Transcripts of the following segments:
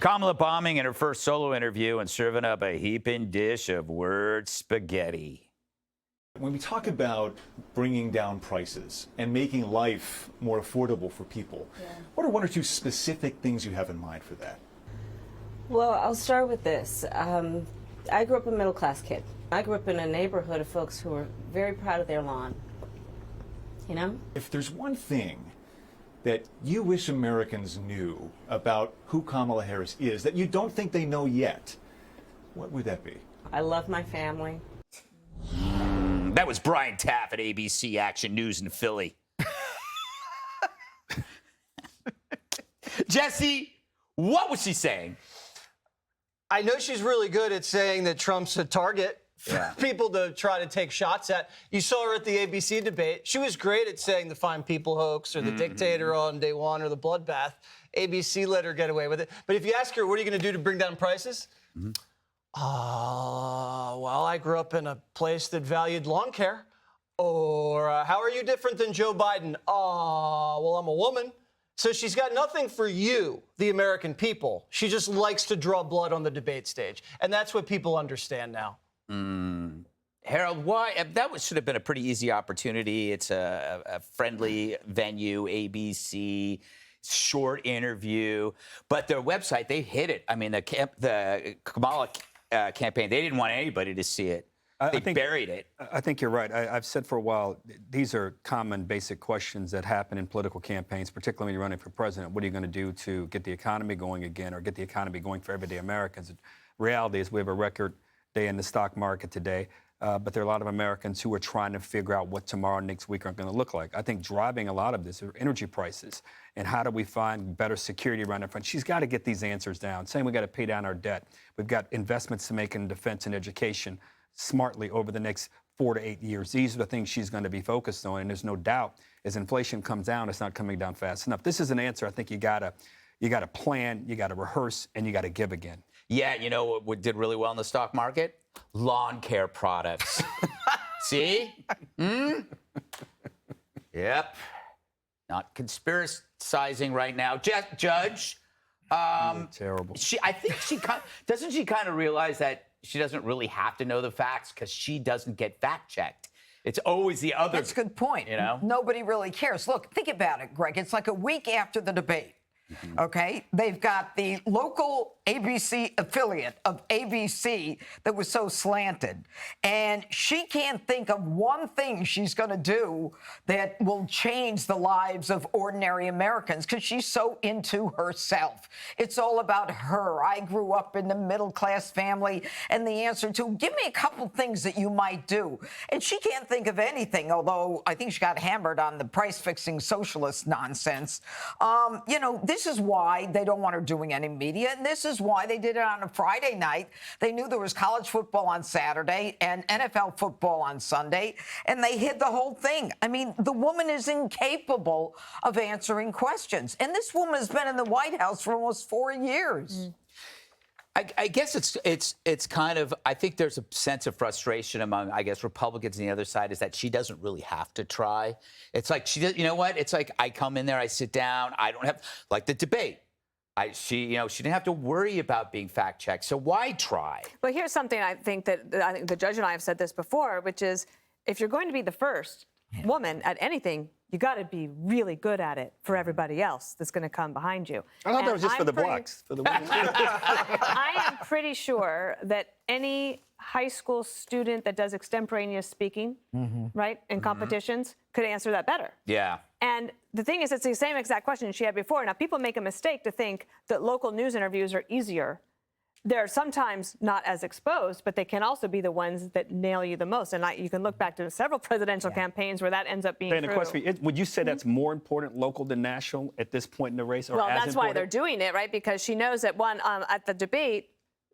Kamala bombing in her first solo interview and serving up a heaping dish of word spaghetti. When we talk about bringing down prices and making life more affordable for people, what are one or two specific things you have in mind for that? Well, I'll start with this. I grew up a middle-class kid. I grew up in a neighborhood of folks who were very proud of their lawn. You know? If there's one thing that you wish Americans knew about who Kamala Harris is that you don't think they know yet, what would that be? I love my family. That was Brian Taff at ABC Action News in Philly. Jesse, what was she saying? I know she's really good at saying that Trump's a target for people to try to take shots at. You saw her at the ABC debate. She was great at saying the fine people hoax or the dictator on day one or the bloodbath. ABC let her get away with it. But if you ask her, what are you going to do to bring down prices? Well, I grew up in a place that valued lawn care. Or how are you different than Joe Biden? Well, I'm a woman. So she's got nothing for you, the American people. She just likes to draw blood on the debate stage. And that's what people understand now. Harold, why? That should have been a pretty easy opportunity. It's a friendly venue, ABC, short interview. But their website, they hit it. I mean, the Kamala campaign, they didn't want anybody to see it. They buried it. I think you're right. I've said for a while, these are common, basic questions that happen in political campaigns, particularly when you're running for president. What are you going to do to get the economy going again or get the economy going for everyday Americans? The reality is we have a record day in the stock market today, but there are a lot of Americans who are trying to figure out what tomorrow and next week are going to look like. I think driving a lot of this are energy prices and how do we find better security around our front. She's got to get these answers down, saying we got to pay down our debt. We've got investments to make in defense and education smartly over the next 4 to 8 years. These are the things she's going to be focused on, and there's no doubt as inflation comes down, it's not coming down fast enough. This is an answer I think you got to plan, you got to rehearse, and you got to give again. Yeah, you know what did really well in the stock market? Lawn care products. See? Yep. Not conspiracizing right now. Judge. Terrible. I think doesn't she kind of realize that she doesn't really have to know the facts because she doesn't get fact-checked. It's always the other. That's a good point. You know? Nobody really cares. Look, think about it, Greg. It's like a week after the debate. Okay, they've got the local ABC affiliate of ABC that was so slanted, and she can't think of one thing she's going to do that will change the lives of ordinary Americans because she's so into herself. It's all about her. I grew up in the middle-class family, and the answer to, give me a couple things that you might do. And she can't think of anything, although I think she got hammered on the price-fixing socialist nonsense. You know, this is why they don't want her doing any media, and this is why they did it on a Friday night. They knew there was college football on Saturday and NFL football on Sunday, and they hid the whole thing. I mean, the woman is incapable of answering questions, and this woman has been in the White House for almost 4 years. I guess it's kind of, I think there's a sense of frustration among, I guess, Republicans on the other side is that she doesn't really have to try. It's like she does, you know what? It's like I come in there, I sit down, I don't have, like the debate. She didn't have to worry about being fact checked. So why try? Well, here's something I think the judge and I have said this before, which is if you're going to be the first woman at anything, you got to be really good at it for everybody else that's going to come behind you. I thought that was just for the blacks, for the women. I am pretty sure that any high school student that does extemporaneous speaking, right, in competitions could answer that better. Yeah. And the thing is, it's the same exact question she had before. Now, people make a mistake to think that local news interviews are easier. They're sometimes not as exposed, but they can also be the ones that nail you the most. And you can look back to several presidential campaigns where that ends up being true. Question, would you say that's more important local than national at this point in the race? Or well, as that's why they're doing it, right? Because she knows that at the debate,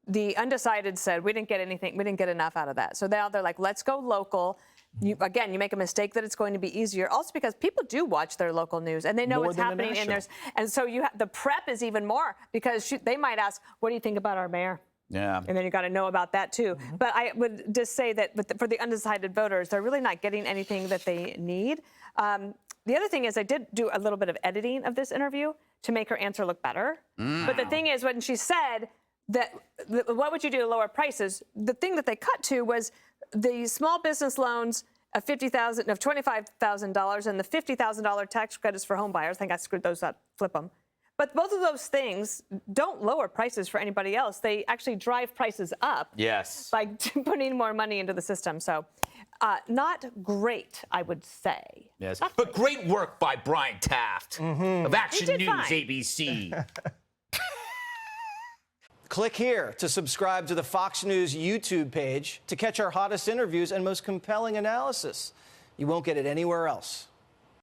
the undecided said, we didn't get anything, we didn't get enough out of that. So now they're like, let's go local. You make a mistake that it's going to be easier. Also because people do watch their local news and they know what's happening in theirs. And so the prep is even more because they might ask, what do you think about our mayor? Yeah. And then you got to know about that too. But I would just say that for the undecided voters, they're really not getting anything that they need. The other thing is I did do a little bit of editing of this interview to make her answer look better. But the thing is, when she said that, what would you do to lower prices? The thing that they cut to was the small business loans of $25,000 and the $50,000 tax credits for home buyers. I think I screwed those up. Flip them. But both of those things don't lower prices for anybody else. They actually drive prices up. Yes. By putting more money into the system. So, not great, I would say. Yes. But great work by Brian Taft of Action did News fine. ABC. Click here to subscribe to the Fox News YouTube page to catch our hottest interviews and most compelling analysis. You won't get it anywhere else.